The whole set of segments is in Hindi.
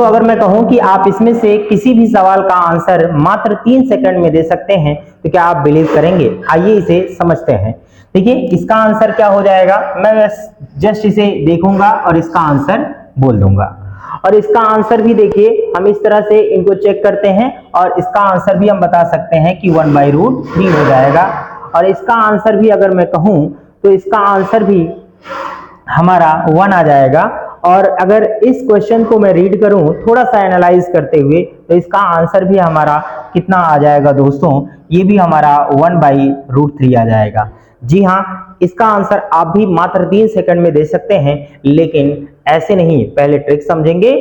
तो अगर मैं कहूं कि आप इसमें से किसी भी सवाल का आंसर मात्र 3 सेकंड में दे सकते हैं तो क्या आप बिलीव करेंगे? आइए इसे समझते हैं। देखिए इसका आंसर क्या हो जाएगा, मैं बस जस्ट इसे देखूंगा और इसका आंसर बोल दूंगा। और इसका आंसर भी देखिए हम इस तरह से इनको चेक करते हैं और इसका आंसर भी हम बता सकते हैं कि 1/√3 हो जाएगा। और इसका आंसर भी अगर मैं कहूं तो इसका आंसर भी हमारा 1 आ जाएगा। और अगर इस क्वेश्चन को मैं रीड करूं थोड़ा सा एनालाइज करते हुए तो इसका आंसर भी हमारा कितना आ जाएगा दोस्तों, ये भी हमारा 1/√3 आ जाएगा। जी हाँ, इसका आंसर आप भी मात्र 3 सेकंड में दे सकते हैं, लेकिन ऐसे नहीं, पहले ट्रिक समझेंगे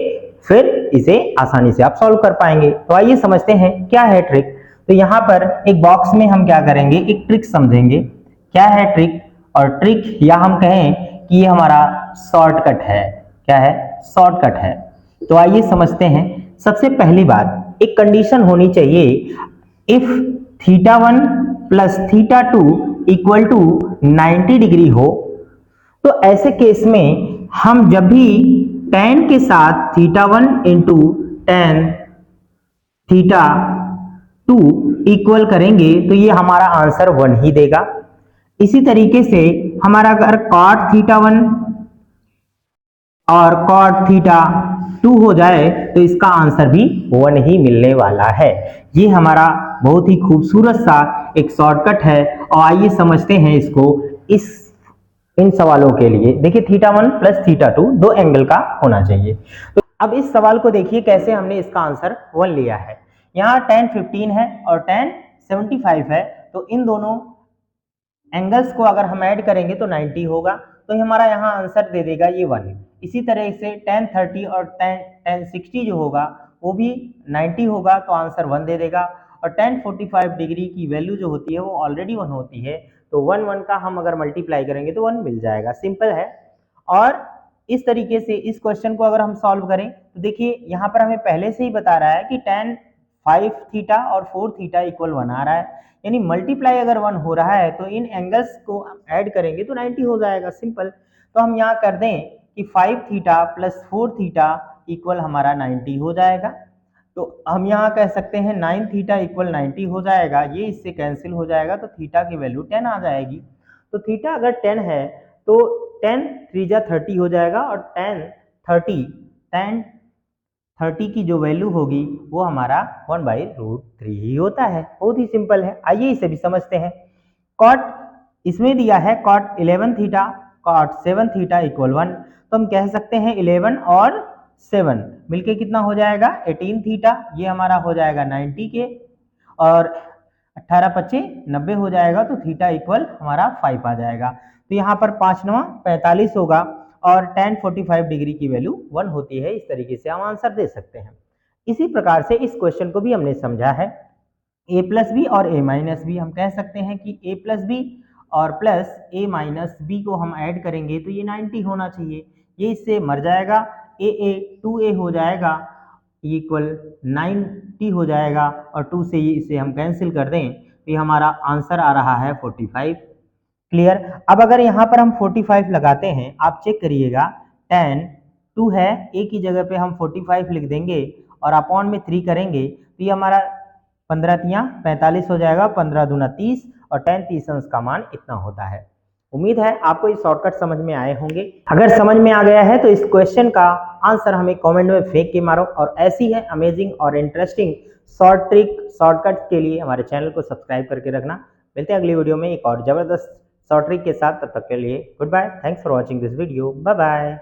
फिर इसे आसानी से आप सॉल्व कर पाएंगे। तो आइए समझते हैं क्या है ट्रिक। तो यहाँ पर एक बॉक्स में हम क्या करेंगे, एक ट्रिक समझेंगे। क्या है ट्रिक? और ट्रिक या हम कहें कि ये हमारा शॉर्टकट है। क्या है? शॉर्टकट है। तो आइए समझते हैं। सबसे पहली बात, एक कंडीशन होनी चाहिए, if θ1 plus θ2 equal to 90 degree हो, तो ऐसे केस में हम जब भी tan के साथ θ1 इंटू tan θ2 इक्वल करेंगे तो ये हमारा आंसर 1 ही देगा। इसी तरीके से हमारा अगर cot θ1 और cot θ2 हो जाए तो इसका आंसर भी 1 ही मिलने वाला है। ये हमारा बहुत ही खूबसूरत सा एक शॉर्टकट है। और आइए समझते हैं इसको इन सवालों के लिए। देखिए θ1 प्लस θ2 दो एंगल का होना चाहिए। तो अब इस सवाल को देखिए कैसे हमने इसका आंसर 1 लिया है। यहाँ tan 15 है और tan 75 है, तो इन दोनों एंगल्स को अगर हम ऐड करेंगे तो 90 होगा, तो हमारा यहाँ आंसर दे देगा ये 1। इसी तरह से tan 30 और tan 60 जो होगा वो भी 90 होगा, तो आंसर 1 दे देगा। और tan 45 डिग्री की वैल्यू जो होती है वो ऑलरेडी 1 होती है, तो 1 का हम अगर मल्टीप्लाई करेंगे तो 1 मिल जाएगा। सिंपल है। और इस तरीके से इस क्वेश्चन को अगर हम सॉल्व करें तो देखिए यहाँ पर हमें पहले से ही बता रहा है कि tan 5θ और 4θ इक्वल 1 आ रहा है, यानी मल्टीप्लाई अगर 1 हो रहा है तो इन एंगल्स को ऐड करेंगे तो 90 हो जाएगा। सिंपल। तो हम यहाँ कर दें कि 5θ प्लस 4θ इक्वल हमारा 90 हो जाएगा। तो हम यहाँ कह सकते हैं 9θ इक्वल 90 हो जाएगा। ये इससे कैंसिल हो जाएगा तो थीटा की वैल्यू 10 आ जाएगी। तो थीटा अगर 10 है तो 10 3 जा 30 हो जाएगा और tan 30 की जो वैल्यू होगी वो हमारा 1/√3 ही होता है। बहुत ही सिंपल है। आइए इसे भी समझते हैं। cot इसमें दिया है cot 11θ cot 7θ इक्वल 1, तो हम कह सकते हैं 11 और 7 मिलके कितना हो जाएगा 18θ, ये हमारा हो जाएगा 90 के, और 18 25 90 हो जाएगा, तो थीटा इक्वल हमारा 5 आ जाएगा। तो यहाँ पर 5 9 45 होगा और tan 45 डिग्री की वैल्यू 1 होती है। इस तरीके से हम आंसर दे सकते हैं। इसी प्रकार से इस क्वेश्चन को भी हमने समझा है। a प्लस बी और a माइनस बी, हम कह सकते हैं कि a प्लस बी और प्लस a माइनस बी को हम ऐड करेंगे तो ये 90 होना चाहिए। ये इससे मर जाएगा, a 2a हो जाएगा इक्वल 90 हो जाएगा, और 2 से इसे हम कैंसिल कर दें तो ये हमारा आंसर आ रहा है 45। क्लियर। अब अगर यहाँ पर हम 45 लगाते हैं, आप चेक करिएगा, tan 2 है, a की जगह पे हम 45 लिख देंगे और अपॉन में 3 करेंगे तो ये हमारा 15 तियां 45 हो जाएगा, 15 दूना 30 और tan 30 अंश का मान इतना होता है। उम्मीद है आपको ये शॉर्टकट समझ में आए होंगे। अगर समझ में आ गया है तो इस क्वेश्चन का आंसर हमें कमेंट में फेंक के मारो। और ऐसी है अमेजिंग और इंटरेस्टिंग शॉर्ट ट्रिक शॉर्टकट के लिए हमारे चैनल को सब्सक्राइब करके रखना। मिलते हैं अगली वीडियो में एक और जबरदस्त शॉर्ट ट्रिक के साथ। तब तक के लिए good bye. Thanks for watching this video. Bye bye.